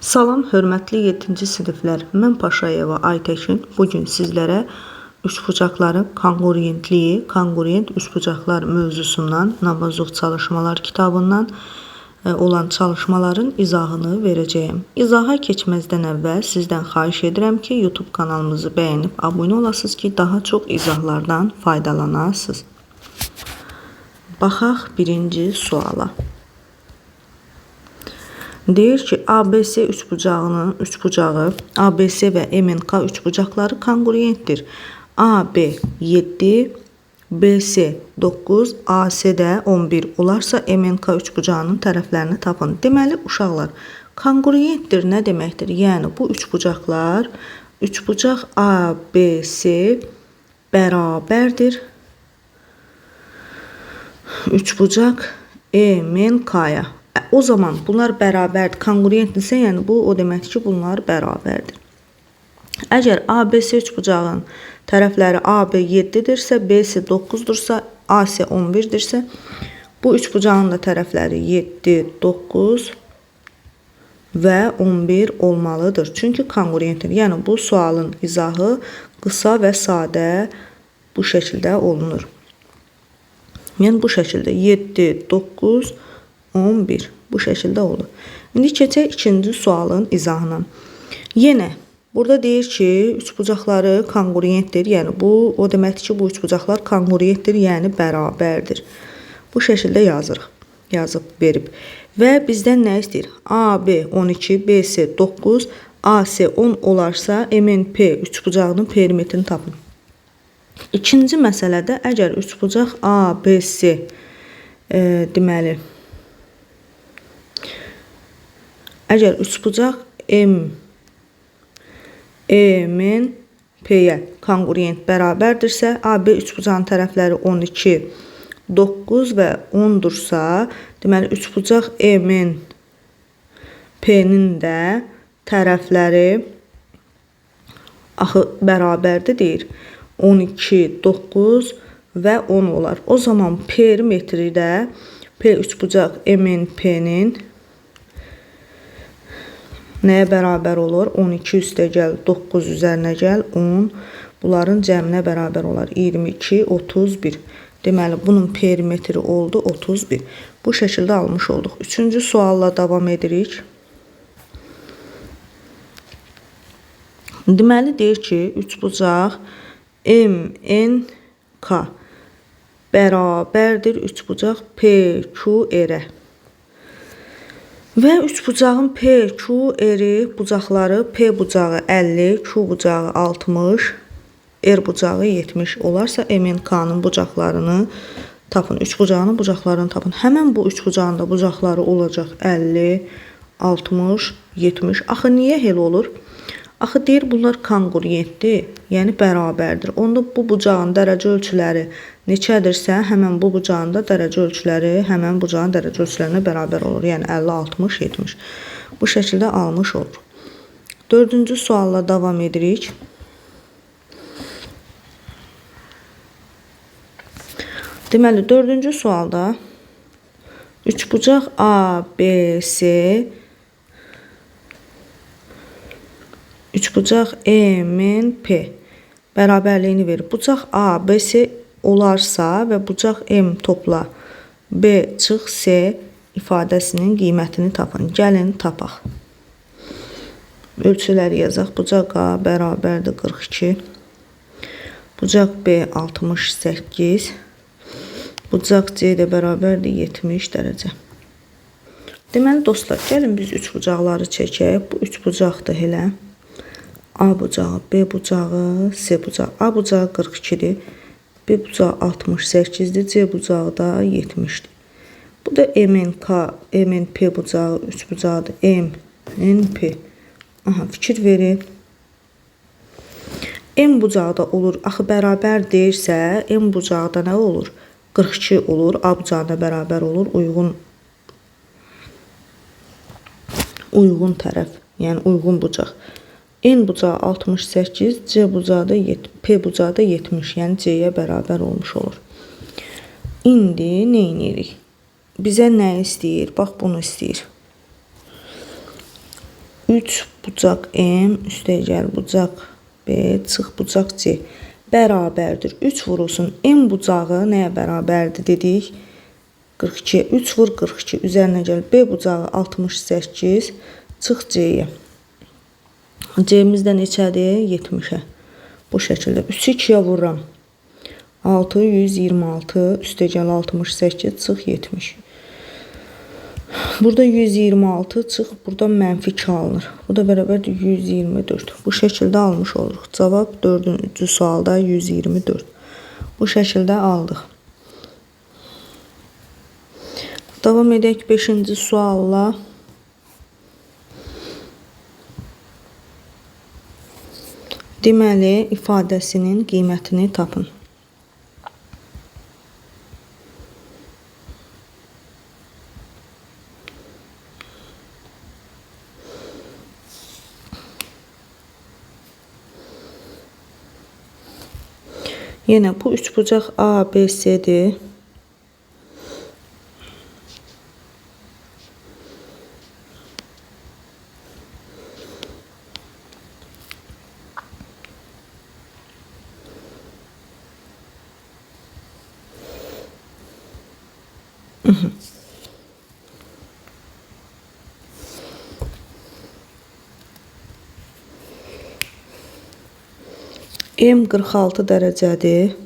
Salam, hörmətli 7-ci siniflər. Mən Paşayeva Aytəkin. Bugün sizlərə üçbucaqların kongruent üçbucaqlar mövzusundan Navazuq çalışmalar kitabından olan çalışmaların izahını verəcəyim. İzaha keçməzdən əvvəl sizdən xahiş edirəm ki, YouTube kanalımızı bəyənib abunə olasınız ki, daha çox izahlardan faydalanasınız. Baxaq birinci suala. Deyir ki, ABC üçbucağı ABC və MNK üçbucaqları kongruentdir. AB 7, BC 9, AC də 11 olarsa MNK üçbucağının tərəflərini tapın. Deməli, uşaqlar, kongruentdir nə deməkdir? Yəni, bu üçbucaq ABC bərabərdir üçbucaq MNK-ya. O zaman bunlar bərabərdir. Kongruentdirsə, yəni bu o deməkdir ki, bunlar bərabərdir. Əgər ABC üçbucağın tərəfləri AB 7-dirsə, BC 9-dursa, AC 11-dirsə, bu üçbucağın da tərəfləri 7, 9 və 11 olmalıdır. Çünki kongruentdir. Yəni bu sualın izahı qısa və sadə bu şəkildə olunur. Yəni bu şəkildə 7, 9, 11 bu şəkildə olur. İndi keçək ikinci sualın izahına. Yenə burada deyir ki, üçbucaqları kongruentdir. Yəni bu o deməkdir ki, bu üçbucaqlar kongruentdir, yəni bərabərdir. Bu şəkildə yazırıq. Yazıb verib. Və bizdən nə istəyir? AB 12, BC 9, AC 10 olarsa MNP üçbucağının perimetrini tapın. İkinci məsələdə əgər üçbucaq ABC deməli əgər üçbucaq MNP-yə kongruent bərabərdirsə, AB üçbucağın tərəfləri 12, 9 və 10-dursa, deməli üçbucaq MNP-nin də tərəfləri axı bərabərdir deyir. 12, 9 və 10 olar. O zaman perimetri də P üçbucaq MNP-nin nəyə bərabər olur? 12 üstə gəl, 9 üzərinə gəl, 10. Bunların cəminə bərabər olar. 22, 31. Deməli, bunun perimetri oldu 31. Bu şəkildə almış olduq. Üçüncü sualla davam edirik. Deməli, deyir ki, üçbucaq MNK bərabərdir üçbucaq PQR-ə. Və üçbucağın PQR-i bucaqları P bucağı 50, Q bucağı 60, R bucağı 70 olarsa MNK-nın bucaqlarını tapın. Üçbucağının bucaqlarını tapın. Həmən bu üçbucağın da bucaqları olacaq 50, 60, 70. Axı niyə elə olur? Axı deyir bunlar kongruentdir, yəni bərabərdir. Onda bu bucağın dərəcə ölçüləri neçədirsə, həmən bu bucağın da dərəcə ölçüləri həmən bucağın dərəcə ölçülərinə bərabər olur. Yəni 50, 60, 70. Bu şəkildə almış olur. Dördüncü sualla davam edirik. Deməli, dördüncü sualda üçbucaq ABC üçbucaq MNP bərabərliyini verir. Bucaq ABC olarsa və bucaq M topla B çıx C ifadəsinin qiymətini tapın. Gəlin tapaq. Ölçüləri yazaq. Bucaq A bərabərdir 42. Bucaq B 68. Bucaq C də bərabərdir 70 dərəcə. Deməli dostlar, gəlin biz üçbucaqları çəkək. Bu üçbucaqdır elə. A bucağı, B bucağı, C bucağı. A bucağı 42-dir. B bucağı 68-dir. C bucağı da 70-dir. Bu da MNP bucağı, üçbucağıdır. MNP. Aha, fikir verin. M bucağı da olur. Axı bərabər deyirsə, M bucağı da nə olur? 42 olur. A bucağı da bərabər olur. Uyğun tərəf. Yəni uyğun bucaq. N bucağı 68, C bucağı da P bucağı da 70, yəni C-yə bərabər olmuş olur. İndi nə edirik? Bizə nə istəyir? Bax, bunu istəyir. 3 bucaq M üstəgəl bucaq B çıx bucaq C bərabərdir. 3 vurulsun M bucağı nəyə bərabərdir dedik? 42. 3 vur 42 üzərinə gəl. B bucağı 68 çıx C-yə. C-mizdə neçədir? 70-ə. Bu şəkildə 3-ü 2-yə vururam. 6 126 üstəgəl 68 çıx 70. Burada 126 çıx, burada mənfi 2 alınır. Bu da bərabərdir 124. Bu şəkildə almış oluruq. Cavab 4-cü sualda 124. Bu şəkildə aldıq. Davam edək 5-ci sualla. Deməli, ifadəsinin qiymətini tapın. Yenə bu üçbucaq A, B, C-dir. M 46 dərəcədir.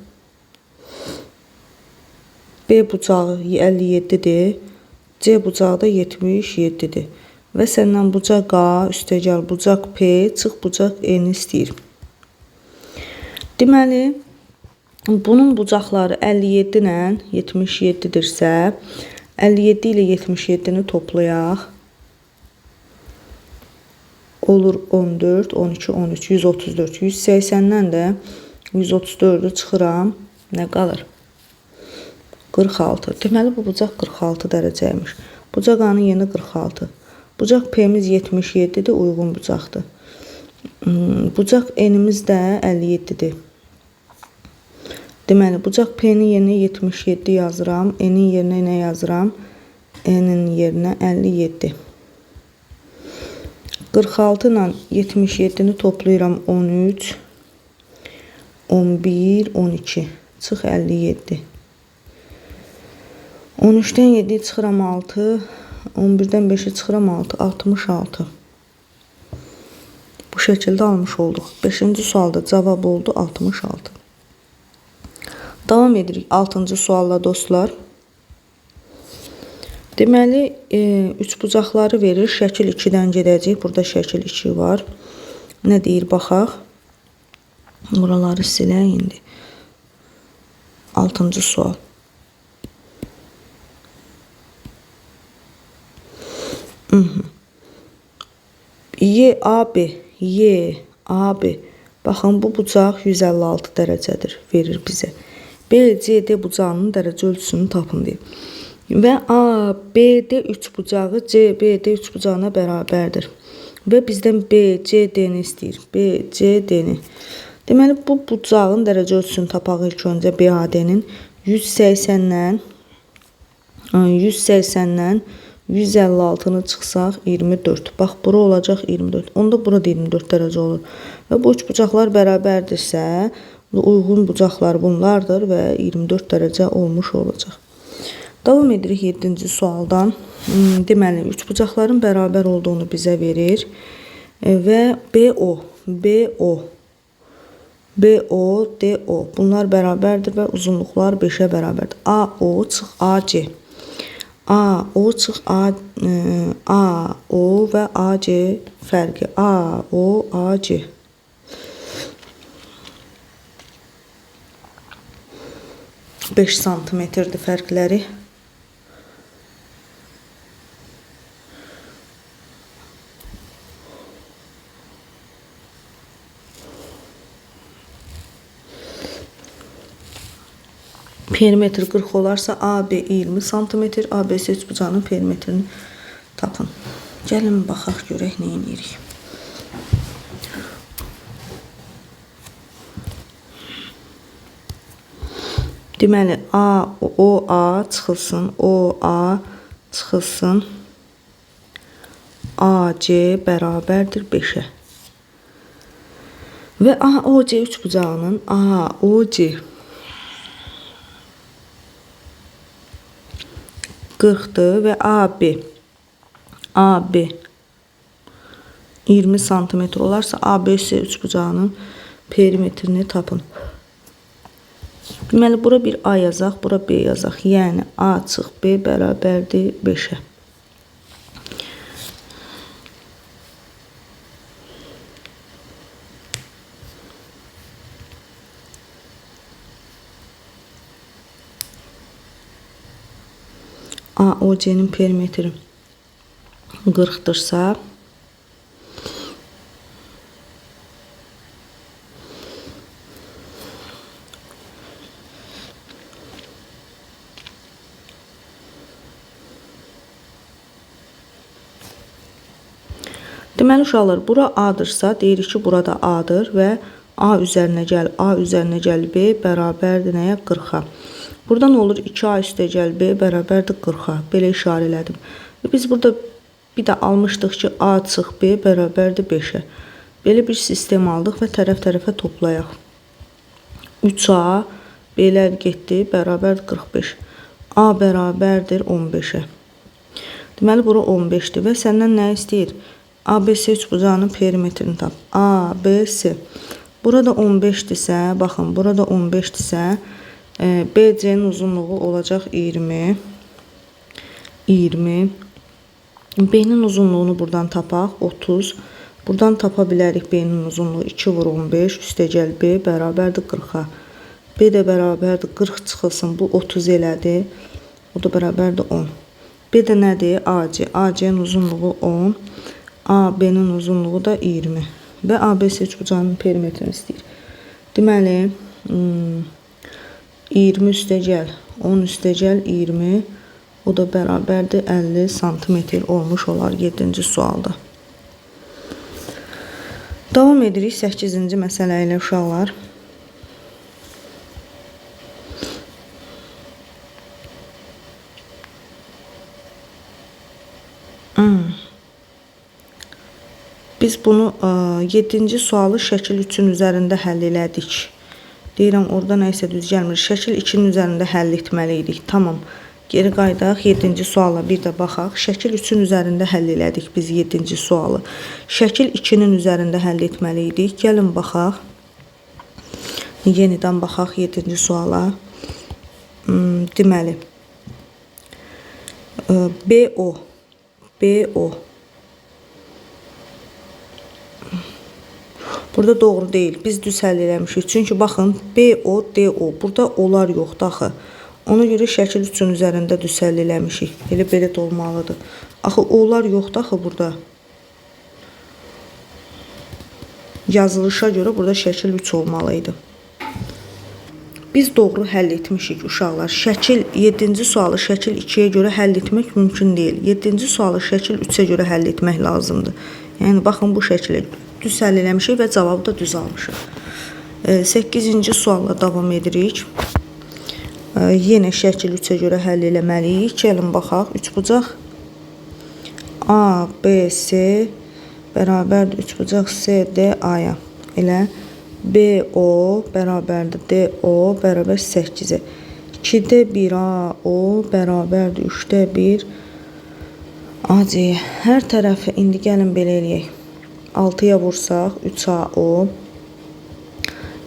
B bucağı 57-dir. C bucağı da 77-dir. Və səndən bucaq A üstəgəl bucaq P çıx bucaq N istəyir. Deməli, bunun bucaqları 57 ilə 77-dirsə, 57 ilə 77-ni toplayaq. Olur 14, 12, 13, 134, 180-dən də 134-ü çıxıram. Nə qalır? 46. Deməli, bu bucaq 46 dərəcəymiş. Bucaq A-nın yeni 46. Bucaq P-miz 77-dir, uyğun bucaqdır. Bucaq N-imiz də 57-dir. Deməli, bucaq P-nin yerinə 77 yazıram. N-in yerinə nə yazıram? N-in yerinə 57. 46 ilə 77-ni toplayıram 13, 11, 12, çıx 57. 13-dən 7-yi çıxıram 6, 11-dən 5-i çıxıram 6, 66. Bu şəkildə almış olduq. 5-ci sualda cavab oldu 66. Davam edirik 6-cı sualla dostlar. Deməli, üçbucaqları verir. Şəkil 2-dən gedəcək. Burada şəkil 2 var. Nə deyir, baxaq. Buraları silək indi. 6-cı sual. Y, AB, Y, AB. Baxın, bu bucaq 156 dərəcədir. Verir bizə. B, C, D bucağının dərəcə ölçüsünü tapın deyir. Və A, B, D üçbucağı C, B, D üçbucağına bərabərdir. Və bizdən B, C, D-ni istəyir. B, C, D-ni. Deməli, bu bucağın dərəcə ölçüsünü tapaq ilk öncə BAD-nin 180-dən 156-nı çıxsaq 24. Bax, bura olacaq 24. Onda bura da 24 dərəcə olur. Və bu üç bucaqlar bərabərdirsə, uyğun bucaqlar bunlardır və 24 dərəcə olmuş olacaq. Davam edirik 7-ci sualdan. Deməli, üçbucaqların bərabər olduğunu bizə verir. Və BO, DO. Bunlar bərabərdir və uzunluqlar 5-ə bərabərdir. AO çıx AC. AO çıx AO və AC fərqi. AO, AC. Beş santimetrdir fərqləri. Perimetr 40 olarsa AB 20 cm, ABS üçbucağının perimetrini tapın. Gəlin baxaq görək nə edirik. Deməli OA çıxılsın, OA çıxılsın. AC bərabərdir 5-ə. Və AOC üçbucağının AOC 40-dır və AB 20 sm olarsa ABC üçbucağının perimetrini tapın. Deməli, bura bir A yazaq, bura B yazaq. Yəni, A çıx B bərabərdir 5-ə. AOC'nin perimetri 40'dırsa deməli uşaqlar, bura A-dırsa deyirik ki, burada A-dır və A üzərinə gəl, A üzərinə gəl B bərabərdir nəyə? 40-a. Burada nə olur? 2A üstə gəl B bərabərdir 40-a. Belə işarə elədim. Və biz burada bir də almışdıq ki, A çıx B bərabərdir 5-ə. Belə bir sistem aldıq və tərəf-tərəfə toplayaq. 3A B'lər getdi, bərabərdir 45. A bərabərdir 15-ə. Deməli, bura 15-dir və səndən nə istəyir? ABC üçbucağının perimetrini tap. ABC. Burada 15-dirsə, baxın, burada 15-dirsə, BC'nin uzunluğu olacaq 20. 20. B'nin uzunluğunu buradan tapaq, 30. Buradan tapa bilərik B'nin uzunluğu 2 vur 15, üstə gəl B bərabərdir 40-a. B də bərabərdir 40 çıxılsın, bu 30 elədi. O da bərabərdir 10. B də nədir? AC. AC'nin uzunluğu 10. AB'nin uzunluğu da 20. Və ABC üçbucağının perimetrini istəyir. Deməli, 20 üstə gəl, 10 üstə gəl, 20. O da bərabərdir 50 santimetr olmuş olar 7-ci sualda. Davam edirik 8-ci məsələ ilə uşaqlar. Biz bunu 7-ci sualı şəkil 3-ün üzərində həll elədik. Deyirəm, orada nə isə düz gəlmir. Şəkil 2-nin üzərində həll etməli idik. Tamam. Geri qaydaq 7-ci suala bir də baxaq. Şəkil 3-ün üzərində həll elədik biz 7-ci sualı. Şəkil 2-nin üzərində həll etməli idik. Gəlin baxaq. Yenidən baxaq 7-ci suala. Deməli, BO. Burada doğru deyil. Biz düz həll eləmişik. Çünki baxın, BO, DO. Burada onlar yoxdur axı. Ona görə şəkil 3-ün üzərində düz həll eləmişik. Belə də olmalıdır. Axı, onlar yoxdur axı burada. Yazılışa görə burada şəkil 3 olmalıydı. Biz doğru həll etmişik uşaqlar. Şəkil 7-ci sualı şəkil 2-yə görə həll etmək mümkün deyil. 7-ci sualı şəkil 3-ə görə həll etmək lazımdır. Yəni, baxın bu şəkilə düz həll eləmişik və cavabı da düz almışıq. 8-ci sualla davam edirik. Yenə şəkil 3-ə görə həll eləməliyik. Gəlin baxaq. Üçbucaq A, B, C bərabərdir üçbucaq C, D, A-ya. Elə BO bərabərdir DO bərabər 8-ə. 2-də 1 AO bərabərdir 3-də 1 AC-yə. Hər tərəfi indi gəlin belə eləyək. 6-ya vursaq 3AO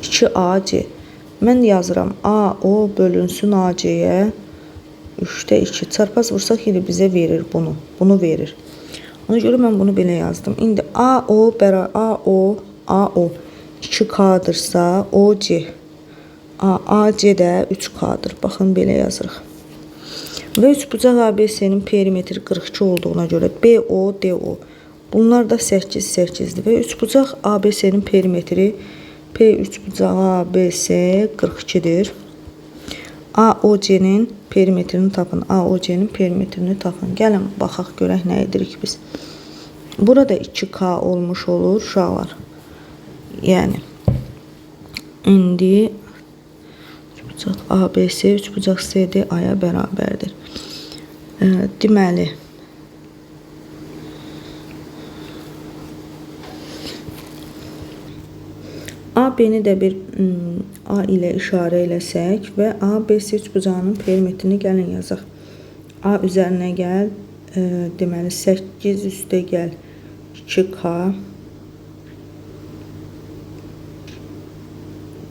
2AC. Mən yazıram AO bölünsün AC-yə 3-də 2. Çarpaz vursaq yine bizə verir bunu. Bunu verir. Ona görə mən bunu belə yazdım. İndi AO 2K'dırsa OC AC də 3K'dır. Baxın belə yazırıq. Və üçbucaq ABC'nin perimetri 42 olduğuna görə BO, DO. Bunlar da 8, 8'dir. Və üçbucaq ABC'nin perimetri P üçbucaq ABC 42'dir. AOC'nin perimetrini tapın. AOC'nin perimetrini tapın. Gəlin baxaq görək nə edirik biz. Burada 2K olmuş olur uşaqlar. Yəni indi üçbucaq ABC üçbucaq CD A-ya bərabərdir. Deməli AB-ni də bir A ilə işarə eləsək və ABC üçbucağının perimetrini gəlin yazaq. A üzərinə gəl, deməli 8 üstə gəl 2K,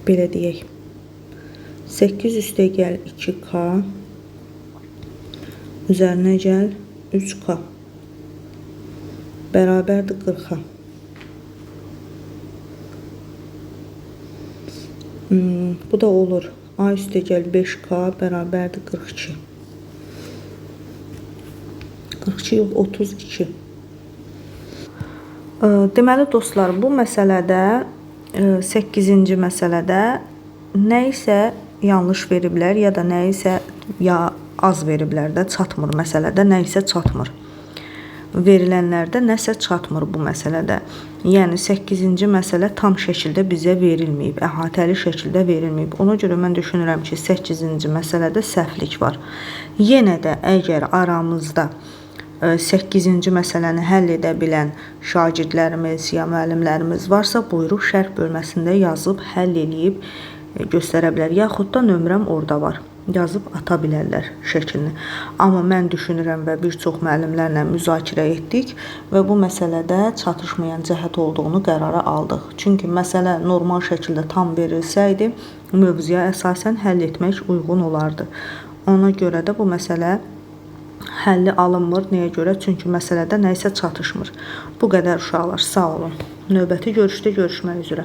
belə deyək. 8 üstə gəl 2K, üzərinə gəl 3K, bərabərdir 40-a. Bu da olur. A üstə gəl 5K, bərabərdir 42. 42 yox, 32. Deməli dostlar, bu məsələdə 8-ci məsələdə nə isə yanlış veriblər ya da nə isə az veriblər də, çatmır məsələdə, nə isə çatmır. Verilənlərdə nəsə çatmır bu məsələdə. Yəni 8-ci məsələ tam şəkildə bizə verilməyib, əhatəli şəkildə verilməyib. Ona görə mən düşünürəm ki, 8-ci məsələdə səhvlik var. Yenə də əgər aramızda 8-ci məsələni həll edə bilən şagirdlərimiz ya müəllimlərimiz varsa, buyurub şərh bölməsində yazıb, həll eləyib göstərə bilər. Yaxud da nömrəm orada var. Yazıb ata bilərlər şəklini. Amma mən düşünürəm və bir çox müəllimlərlə müzakirə etdik və bu məsələdə çatışmayan cəhət olduğunu qərara aldıq. Çünki məsələ normal şəkildə tam verilsəydi, mövzuya əsasən həll etmək uyğun olardı. Ona görə də bu məsələ həlli alınmır. Nəyə görə? Çünki məsələdə nə isə çatışmır. Bu qədər uşaqlar, sağ olun. Növbəti görüşdə görüşmək üzrə.